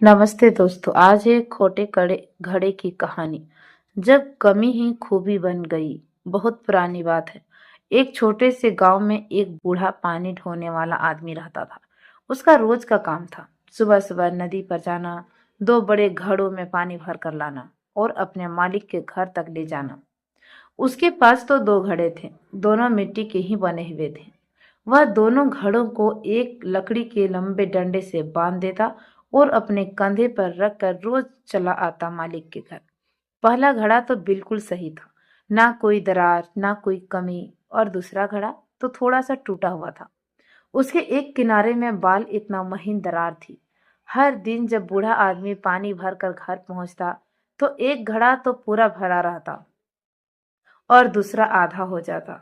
नमस्ते दोस्तों। आज एक खोटे कड़े घड़े की कहानी। जब कमी ही खूबी बन गई। बहुत पुरानी बात है। एक छोटे से गांव में एक बूढ़ा पानी ढोने वाला आदमी रहता था। उसका रोज का काम था सुबह सुबह नदी पर जाना, दो बड़े घड़ों में पानी भर कर लाना और अपने मालिक के घर तक ले जाना। उसके पास तो दो घड़े थे, दोनों मिट्टी के ही बने हुए थे। वह दोनों घड़ों को एक लकड़ी के लंबे डंडे से बांध देता और अपने कंधे पर रखकर रोज चला आता मालिक के घर। पहला घड़ा तो बिल्कुल सही था, ना कोई दरार ना कोई कमी। और दूसरा घड़ा तो थोड़ा सा टूटा हुआ था। उसके एक किनारे में बाल इतना महीन दरार थी। हर दिन जब बूढ़ा आदमी पानी भरकर घर पहुंचता तो एक घड़ा तो पूरा भरा रहता और दूसरा आधा हो जाता।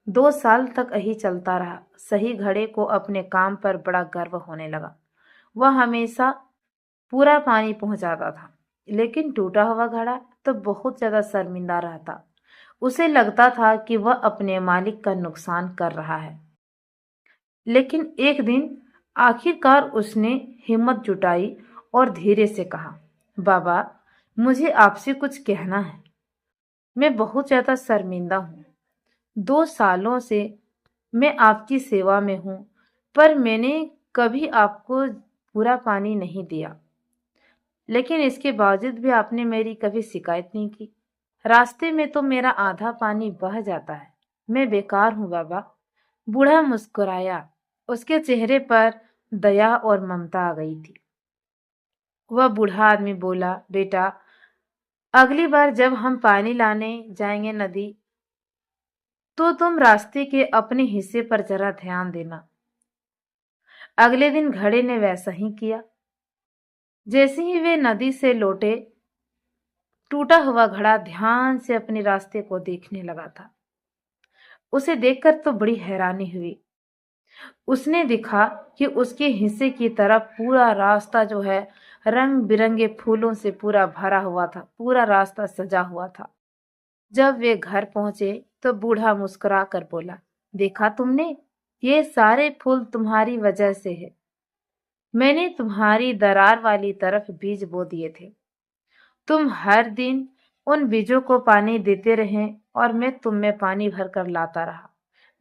2 साल तक यही चलता रहा। सही घड़े को अपने काम पर बड़ा गर्व होने लगा। वह हमेशा पूरा पानी पहुंचाता था। लेकिन टूटा हुआ घड़ा तो बहुत ज्यादा शर्मिंदा रहता। उसे लगता था कि वह अपने मालिक का नुकसान कर रहा है। लेकिन एक दिन आखिरकार उसने हिम्मत जुटाई और धीरे से कहा, बाबा, मुझे आपसे कुछ कहना है। मैं बहुत ज्यादा शर्मिंदा हूँ। 2 सालों से मैं आपकी सेवा में हूँ, पर मैंने कभी आपको पूरा पानी नहीं दिया। लेकिन इसके बावजूद भी आपने मेरी कभी शिकायत नहीं की। रास्ते में तो मेरा आधा पानी बह जाता है। मैं बेकार हूँ बाबा। बूढ़ा मुस्कुराया। उसके चेहरे पर दया और ममता आ गई थी। वह बूढ़ा आदमी बोला, बेटा, अगली बार जब हम पानी लाने जाएंगे नदी, तो तुम रास्ते के अपने हिस्से पर जरा ध्यान देना। अगले दिन घड़े ने वैसा ही किया। जैसे ही वे नदी से लौटे, टूटा हुआ घड़ा ध्यान से अपने रास्ते को देखने लगा था। उसे देखकर तो बड़ी हैरानी हुई। उसने देखा कि उसके हिस्से की तरफ पूरा रास्ता जो है रंग बिरंगे फूलों से पूरा भरा हुआ था। पूरा रास्ता सजा हुआ था। जब वे घर पहुंचे तो बूढ़ा मुस्कुरा कर बोला, देखा तुमने, ये सारे फूल तुम्हारी वजह से है। मैंने तुम्हारी दरार वाली तरफ बीज बो दिए थे। तुम हर दिन उन बीजों को पानी देते रहे और मैं तुम में पानी भरकर लाता रहा,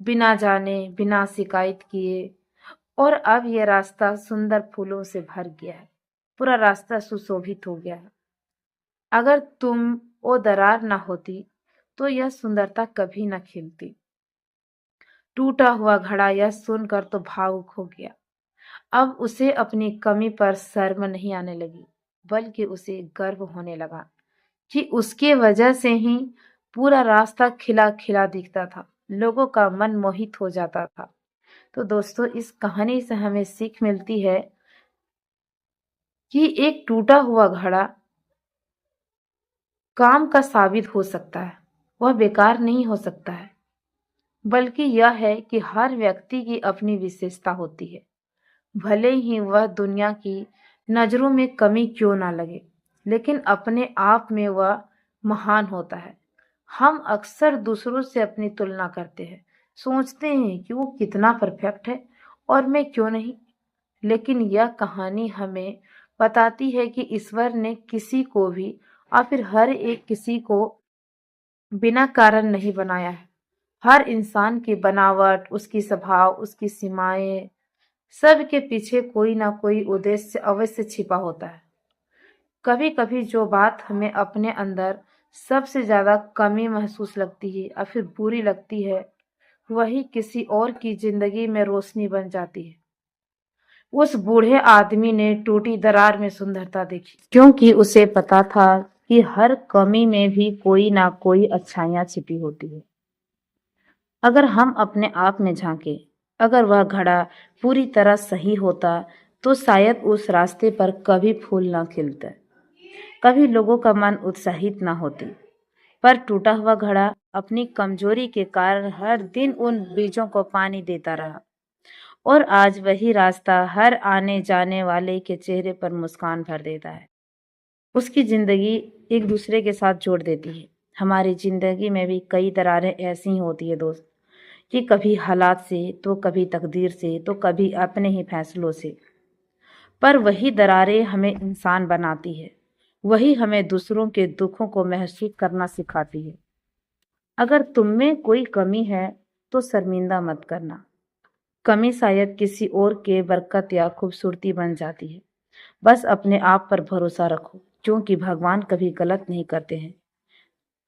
बिना जाने बिना शिकायत किए। और अब यह रास्ता सुंदर फूलों से भर गया है। पूरा रास्ता सुशोभित हो गया है। अगर तुम वो दरार ना होती तो यह सुंदरता कभी न खिलती। टूटा हुआ घड़ा यह सुनकर तो भावुक हो गया। अब उसे अपनी कमी पर शर्म नहीं आने लगी, बल्कि उसे गर्व होने लगा कि उसके वजह से ही पूरा रास्ता खिला खिला दिखता था। लोगों का मन मोहित हो जाता था। तो दोस्तों, इस कहानी से हमें सीख मिलती है कि एक टूटा हुआ घड़ा काम का साबित हो सकता है। वह बेकार नहीं हो सकता है, बल्कि यह है कि हर व्यक्ति की अपनी विशेषता होती है। भले ही वह दुनिया की नजरों में कमी क्यों ना लगे, लेकिन अपने आप में वह महान होता है। हम अक्सर दूसरों से अपनी तुलना करते हैं, सोचते हैं कि वो कितना परफेक्ट है और मैं क्यों नहीं। लेकिन यह कहानी हमें बताती है कि ईश्वर ने किसी को भी और फिर हर एक किसी को बिना कारण नहीं बनाया है। हर इंसान की बनावट, उसकी स्वभाव, उसकी सीमाएं, सब के पीछे कोई ना कोई उद्देश्य अवश्य छिपा होता है। कभी कभी जो बात हमें अपने अंदर सबसे ज्यादा कमी महसूस लगती है या फिर बुरी लगती है, वही किसी और की जिंदगी में रोशनी बन जाती है। उस बूढ़े आदमी ने टूटी दरार में सुंदरता देखी, क्योंकि उसे पता था कि हर कमी में भी कोई ना कोई अच्छाइयां छिपी होती है। अगर हम अपने आप में झांके, अगर वह घड़ा पूरी तरह सही होता, तो शायद उस रास्ते पर कभी फूल ना खिलते, कभी लोगों का मन उत्साहित ना होती। पर टूटा हुआ घड़ा अपनी कमजोरी के कारण हर दिन उन बीजों को पानी देता रहा। और आज वही रास्ता हर आने जाने वाले के चेहरे पर मुस्कान भर देता है। उसकी जिंदगी एक दूसरे के साथ जोड़ देती है। हमारी जिंदगी में भी कई दरारें ऐसी ही होती है दोस्त, कि कभी हालात से, तो कभी तकदीर से, तो कभी अपने ही फैसलों से। पर वही दरारें हमें इंसान बनाती है। वही हमें दूसरों के दुखों को महसूस करना सिखाती है। अगर तुम में कोई कमी है तो शर्मिंदा मत करना। कमी शायद किसी और के बरकत या खूबसूरती बन जाती है। बस अपने आप पर भरोसा रखो, क्योंकि भगवान कभी गलत नहीं करते हैं।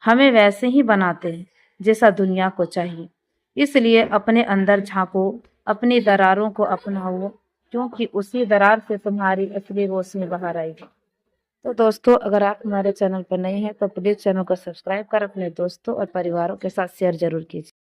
हमें वैसे ही बनाते हैं जैसा दुनिया को चाहिए। इसलिए अपने अंदर झांको, अपनी दरारों को अपनाओ, क्योंकि उसी दरार से तुम्हारी असली रोशनी बाहर आएगी। तो दोस्तों, अगर आप हमारे चैनल पर नए हैं तो प्लीज चैनल को सब्सक्राइब कर अपने दोस्तों और परिवारों के साथ शेयर जरूर कीजिए।